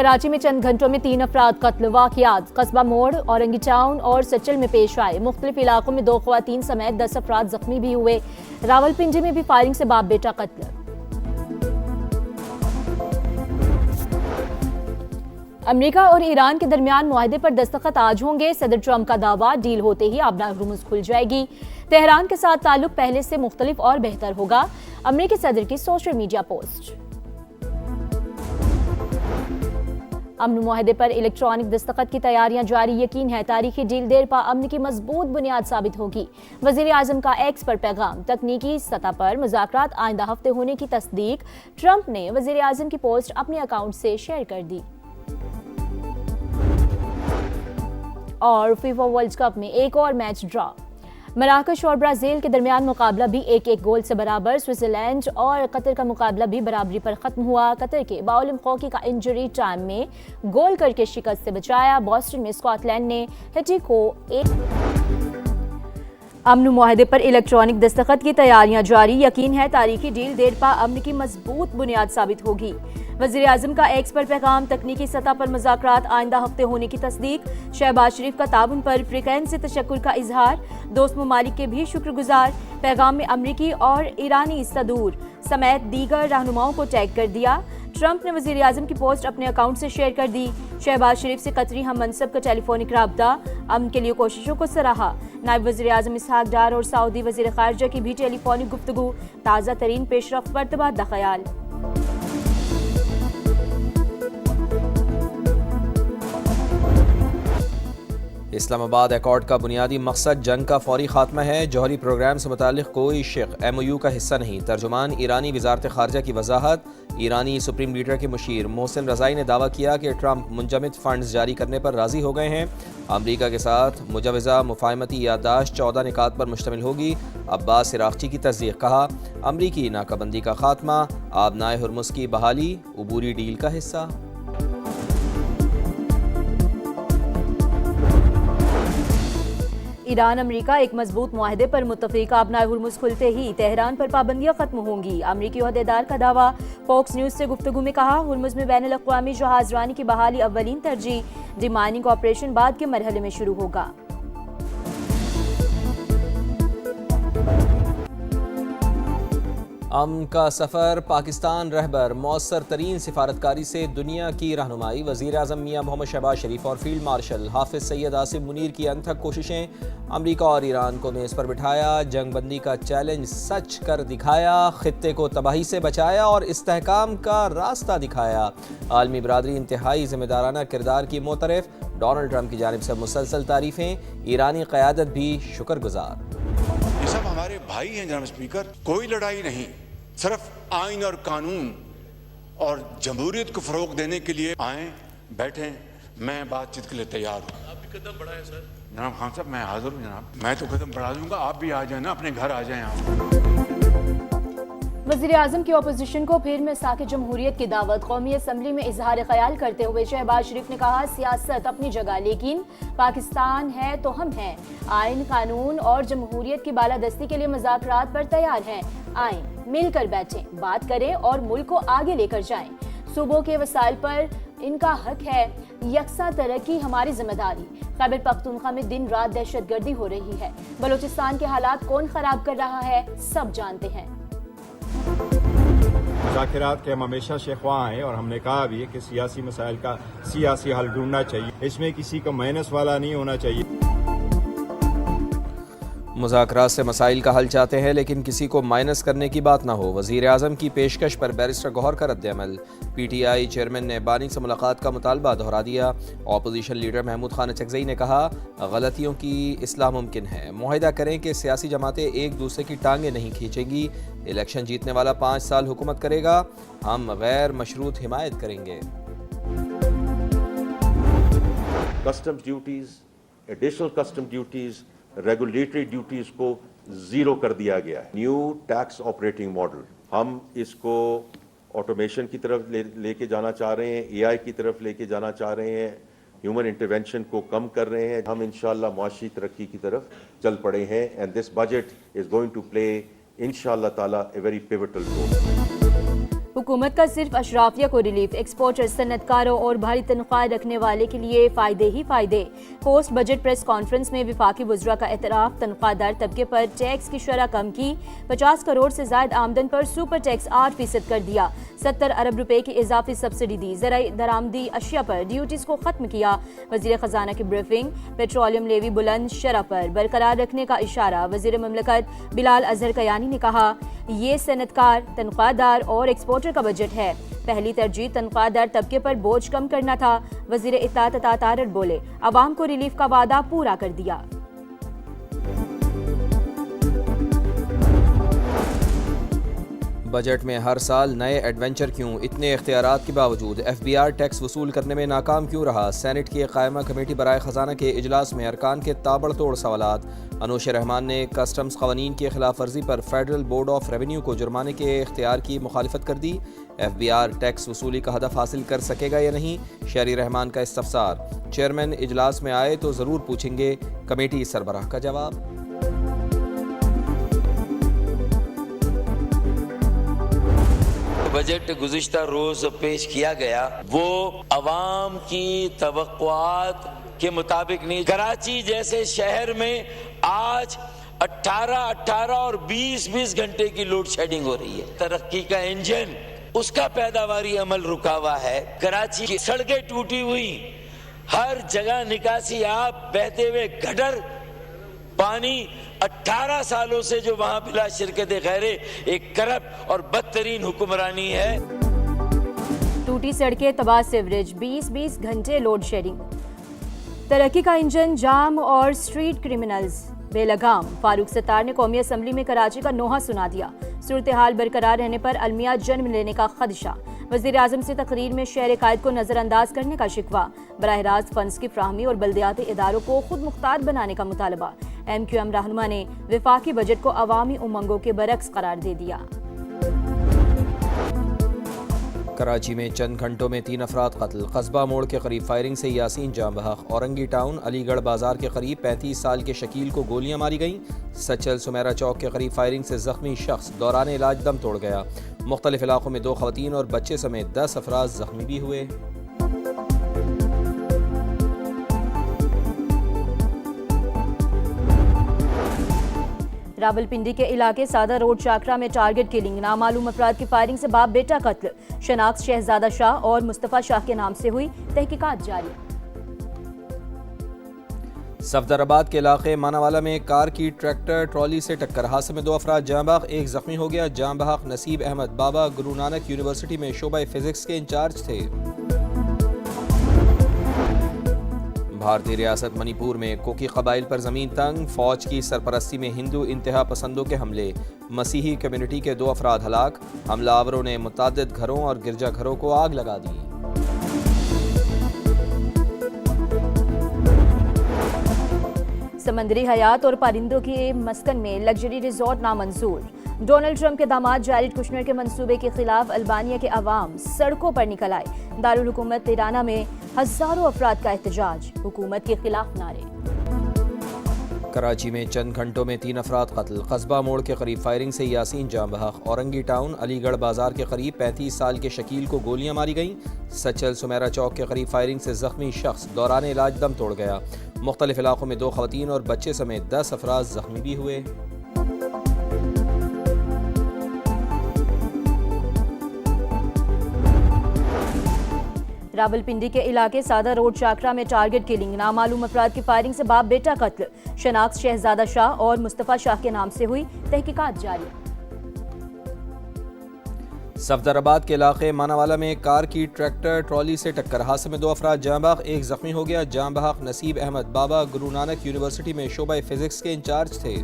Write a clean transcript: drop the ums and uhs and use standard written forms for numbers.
कराची में चंद घंटों में 3 अफराद कत्ल। वाक़ियात कस्बा मोड़, औरंगी टाउन और सचल में पेश आए। मुख्तलिफ इलाकों में 2 ख़वातीन समेत 10 अफराद जख्मी भी हुए। रावलपिंडी में भी फायरिंग से बाप बेटा कत्ल। अमेरिका और ईरान के दरमियान मुआहदे पर दस्तखत आज होंगे। सदर ट्रंप का दावा, डील होते ही आबना हुर्मुज़ खुल जाएगी। तेहरान के साथ ताल्लुक पहले से मुख्तलिफ और बेहतर होगा। अमेरिकी सदर की सोशल मीडिया पोस्ट। अमन मुआहदे पर इलेक्ट्रॉनिक दस्तखत की तैयारियां जारी। यकीन है तारीखी डील देर पा अमन की मजबूत बुनियाद साबित होगी। वजीर आजम का एक्स पर पैगाम, तकनीकी सतह पर मुज़ाकरात आइंदा हफ्ते होने की तस्दीक। ट्रंप ने वजीर आजम की पोस्ट अपने अकाउंट से शेयर कर दी। और फीफा वर्ल्ड कप में एक और मैच ड्रॉ। मराकश और ब्राजील के दरमियान मुकाबला भी 1-1 गोल से बराबर। स्विट्जरलैंड और कतर का मुकाबला भी बराबरी पर खत्म हुआ। कतर के बाउल मखौकी का इंजरी टाइम में गोल करके शिकस्त से बचाया। बॉस्टन में स्कॉटलैंड ने हैटी को अमन मुआहदे पर इलेक्ट्रॉनिक दस्तखत की तैयारियां जारी। यकीन है तारीखी डील देर पा अमन की मजबूत बुनियाद साबित होगी। वज़ीर आज़म का एक्स पर पैगाम, तकनीकी सतह पर मुज़ाकरात आइंदा हफ्ते होने की तस्दीक। शहबाज शरीफ का ताउन पर फ्रीकैन से तशक्कुर का इजहार। दोस्त ममालिक के भी शुक्रगुजार। पैगाम में अमरीकी और ईरानी सदूर समेत दीगर रहनुमाओं को टैग कर दिया। ट्रंप ने वज़ीर आज़म की पोस्ट अपने अकाउंट से शेयर कर दी। शहबाज शरीफ से कतरी हम मनसब का टेलीफोनिक राब्ता, अमन के लिए कोशिशों को सराहा। नायब वज़ीर आज़म इसहाक डार और सऊदी वज़ीर ख़ारिजा की भी टेलीफोनिक गुफ्तगू। ताज़ा तरीन पेशरफ्त पर तबादला ख्याल। इस्लामाबाद एकॉर्ड का बुनियादी मकसद जंग का फौरी खात्मा है। जौहरी प्रोग्राम से मुतालिक कोई शेख MOU का हिस्सा नहीं। तर्जुमान ईरानी वजारत खारजा की वजाहत। ईरानी सुप्रीम लीडर के मुशीर मोहसिन रज़ाई ने दावा किया कि ट्रंप मुंजमद फंड्स जारी करने पर राजी हो गए हैं। अमरीका के साथ मुजवज़ा मुफाहमती याददाश्त 14 निकात पर मुश्तमिल होगी। अब्बास इराक़ची की तस्दीक। कहा, अमरीकी नाकाबंदी का खात्मा, आबनाए हुर्मुज़ की बहाली उबूरी डील का हिस्सा। ईरान अमेरिका एक मजबूत मुआहदे पर मुत्तफिक। आबनाए हुर्मुज़ खुलते ही तेहरान पर पाबंदियां खत्म होंगी। अमरीकी ओहदेदार का दावा। फॉक्स न्यूज़ से गुफ्तगू में कहा, हुर्मुज़ में बैनुल अक़वामी जहाज़रानी की बहाली अव्वलीन तरजीह। डिमाइनिंग ऑपरेशन बाद के मरहले में शुरू होगा। अमन का सफ़र, पाकिस्तान रहबर मौसर तरीन सिफारतकारी से दुनिया की रहनुमाई। वज़ीर आज़म मियाँ मोहम्मद शहबाज शरीफ और फील्ड मार्शल हाफिज़ सैयद आसिम मुनीर की अनथक कोशिशें। अमरीका और ईरान को मेज़ पर बिठाया। जंग बंदी का चैलेंज सच कर दिखाया। खित्ते को तबाही से बचाया और इस्तेहकाम का रास्ता दिखाया। आलमी बरादरी इंतहाई ज़िम्मेदाराना किरदार की मोतरफ। डोनाल्ड ट्रंप की जानिब से मुसलसल तारीफ़ें। ईरानी क़यादत भी शुक्रगुजार। ये सब हमारे भाई हैं जनाब स्पीकर। कोई लड़ाई नहीं, सिर्फ आइन और कानून और जमहूरियत को फरोग देने के लिए आए, बैठे। मैं बातचीत के लिए तैयार हूँ। आप भी कदम बढ़ाएं सर। जनाब खान साहब, मैं हाजिर हूँ जनाब। मैं तो कदम बढ़ा दूंगा, आप भी आ जाए ना, अपने घर आ जाए आप। वज़ीर आज़म की अपोजिशन को फिर मिसाक़ जमहूरियत की दावत। कौमी असम्बली में इजहार ख्याल करते हुए शहबाज शरीफ ने कहा, सियासत अपनी जगह, लेकिन पाकिस्तान है तो हम हैं। आइन, कानून और जमहूरियत की बालादस्ती के लिए मुज़ाकरात पर तैयार हैं। आइन, मिलकर बैठें, बात करें और मुल्क को आगे लेकर जाएं। सूबों के वसाइल पर इनका हक है। यकसा तरक्की हमारी जिम्मेदारी। खैबर पख्तूनख्वा में दिन रात दहशतगर्दी हो रही है। बलोचिस्तान के हालात कौन खराब कर रहा है, सब जानते हैं। मुज़ाकरात के हम हमेशा शेख्वा हैं और हमने कहा भी है कि सियासी मसाइल का सियासी हल ढूंढना चाहिए। इसमें किसी को माइनस वाला नहीं होना चाहिए। मुज़ाकरात से मसाइल का हल चाहते हैं, लेकिन किसी को माइनस करने की बात ना हो। वज़ीर आज़म की पेशकश पर बैरिस्टर गौहर का रद्द-ए-अमल। PTI चेयरमैन ने बानी से मुलाकात का मुतालबा दोहरा दिया। अपोजिशन लीडर महमूद खान अचकज़ई ने कहा, गलतियों की इस्लाह मुमकिन है। मुआहिदा करें कि सियासी जमातें एक दूसरे की टांगें नहीं खींचेंगी। इलेक्शन जीतने वाला 5 साल हुकूमत करेगा, हम गैर मशरूत हिमायत करेंगे। Customs duties, additional custom duties, regulatory duties को जीरो कर दिया गया है। न्यू टैक्स ऑपरेटिंग मॉडल, हम इसको ऑटोमेशन की तरफ लेके जाना चाह रहे हैं, AI की तरफ लेके जाना चाह रहे हैं, ह्यूमन इंटरवेंशन को कम कर रहे हैं। हम इंशाल्लाह मुआशी तरक्की की तरफ चल पड़े हैं। And this budget is going to play इंशाल्लाह ताला ए वेरी पिवटल रोल। हुकूमत का सिर्फ अशराफिया को रिलीफ, एक्सपोर्टर, सन्नतकारों और भारी तनख्वाह रखने वाले के लिए फायदे ही फायदे। पोस्ट बजट प्रेस कॉन्फ्रेंस में विफाकी वज़रा का एतराफ़, तनख्वाहदार तबके पर टैक्स की शरह कम की, 50 करोड़ से ज़ायद आमदन पर सुपर टैक्स 8% कर दिया, 70 अरब रुपए की इजाफी सब्सिडी दी, ज़राई दरामदी अशिया पर ड्यूटीज को खत्म किया। वज़ीर ख़जाना की ब्रीफिंग, पेट्रोलियम लेवी बुलंद शरह पर बरकरार रखने का इशारा। वज़ीर ममलकत बिलाल अजहर कयानी ने कहा, ये सनतकार, तनख्वाहदार और एक्सपोर्टर का बजट है। पहली तरजीह तनख्वाहदार तबके पर बोझ कम करना था। वज़ीर इत्ताअत अता तारड़ बोले, अवाम को रिलीफ का वादा पूरा कर दिया। बजट में हर साल नए एडवेंचर क्यों? इतने इख्तियारात के बावजूद FBI टैक्स वसूल करने में नाकाम क्यों रहा? सेनेट की कायमा कमेटी बराए ख़जाना के इजलास में अरकान के ताबड़तोड़ सवालात। अनूश रहमान ने कस्टम्स क़वानीन की खिलाफ वर्जी पर फेडरल बोर्ड ऑफ रेवेन्यू को जुर्माने के इख्तियार की मुखालिफत कर दी। FBI टैक्स वसूली का हदफ हासिल कर सकेगा या नहीं? शहरी रहमान का इस्तफसार। चेयरमैन इजलास में आए तो ज़रूर पूछेंगे, कमेटी सरबराह का जवाब। बजट गुज़िश्ता रोज पेश किया गया वो अवाम की तवक्कुआत के मुताबिक नहीं। कराची जैसे शहर में आज 18 और 20 घंटे की लोड शेडिंग हो रही है। तरक्की का इंजन, उसका पैदावारी अमल रुका हुआ है। कराची की सड़कें टूटी हुई, हर जगह निकासी आप बहते हुए गटर पानी, 18 सालों से जो वहां बिला शिरकत गैरे एक करप्ट और बदतरीन हुक्मरानी है। टूटी सड़कें, तबाह सीवरेज, 20 घंटे लोड शेडिंग, तरक्की का इंजन जाम और स्ट्रीट क्रिमिनल्स बेलगाम। फारूक सत्तार ने कौमी असम्बली में कराची का नोहा सुना दिया। सूरत हाल बरकरार रहने पर अलमिया जन्म लेने का खदशा। वज़ीर आज़म से तकरीर में शहर कायद को नज़रअंदाज करने का शिकवा। बराह रास्त फंड्स की फ्राहमी और बल्दियाती इदारों को खुद मुख्तार बनाने का मुतालबा। MQM रहनुमा ने विफाकी बजट को अवामी उमंगों के बरक्स करार दे दिया। कराची में चंद घंटों में 3 अफराद कत्ल। कस्बा मोड़ के करीब फायरिंग से यासीन जाम बहक। औरंगी टाउन अलीगढ़ बाजार के करीब 35 साल के शकील को गोलियां मारी गईं। सचल सुमेरा चौक के करीब फायरिंग से जख्मी शख्स दौरान इलाज दम तोड़ गया। मुख्तलिफ इलाकों में 2 खवातीन और बच्चे समेत 10 अफराद जख्मी भी हुए। रावलपिंडी के इलाके सादा रोड चाकरा में टारगेट किलिंग, नामालूम अफराद की फायरिंग से बाप बेटा कत्ल। शनाख्त शहजादा शाह और मुस्तफ़ा शाह के नाम से हुई, तहकीकात जारी। सफदराबाद के इलाके मानावाला में कार की ट्रैक्टर ट्रॉली से टक्कर, हादसे में 2 अफराद जाँ बहक, 1 जख्मी हो गया। जाँ बहक नसीब अहमद बाबा गुरु नानक यूनिवर्सिटी में शोबा फिजिक्स के इंचार्ज थे। भारतीय रियासत मणिपुर में कोकी कबाइल पर ज़मीन तंग, फौज की सरपरस्ती में हिंदू इंतहा पसंदों के हमले, मसीही कम्युनिटी के 2 अफराद हलाक। हमलावरों ने मुतादिद घरों और गिरजाघरों को आग लगा दी। समंदरी हयात और परिंदों के मस्कन में लग्जरी रिजॉर्ट नामंजूर। डोनाल्ड ट्रंप के दामाद जैरेड कुशनर के मंसूबे के खिलाफ अल्बानिया के अवाम सड़कों पर निकल आए। दारुल हुकूमत तिराना में हजारों अफराद का एहतजाज, हुकूमत के खिलाफ नारे। कराची में चंद घंटों में 3 अफराद कत्ल। कस्बा मोड़ के करीब फायरिंग से यासीन जाम बहक। औरंगी टाउन अलीगढ़ बाजार के करीब 35 साल के शकील को गोलियां मारी गईं। सचल सुमेरा चौक के करीब फायरिंग से जख्मी शख्स दौरान इलाज दम तोड़ गया। मुख्तलिफ इलाकों में 2 खवातीन और बच्चे समेत 10 अफराद जख्मी भी हुए। रावलपिंडी के इलाके सादा रोड चाकरा में टारगेट किलिंग, नामालूम अफराद की फायरिंग से बाप बेटा कत्ल। शनाख्त शहजादा शाह और मुस्तफ़ा शाह के नाम से हुई, तहकीकात जारी। सफदराबाद के इलाके मानावाला में कार की ट्रैक्टर ट्रॉली से टक्कर, हादसे में 2 अफराद जाँ बहक, 1 जख्मी हो गया। जाँ बहक नसीब अहमद बाबा गुरु नानक यूनिवर्सिटी में शोबा फिजिक्स के इंचार्ज थे।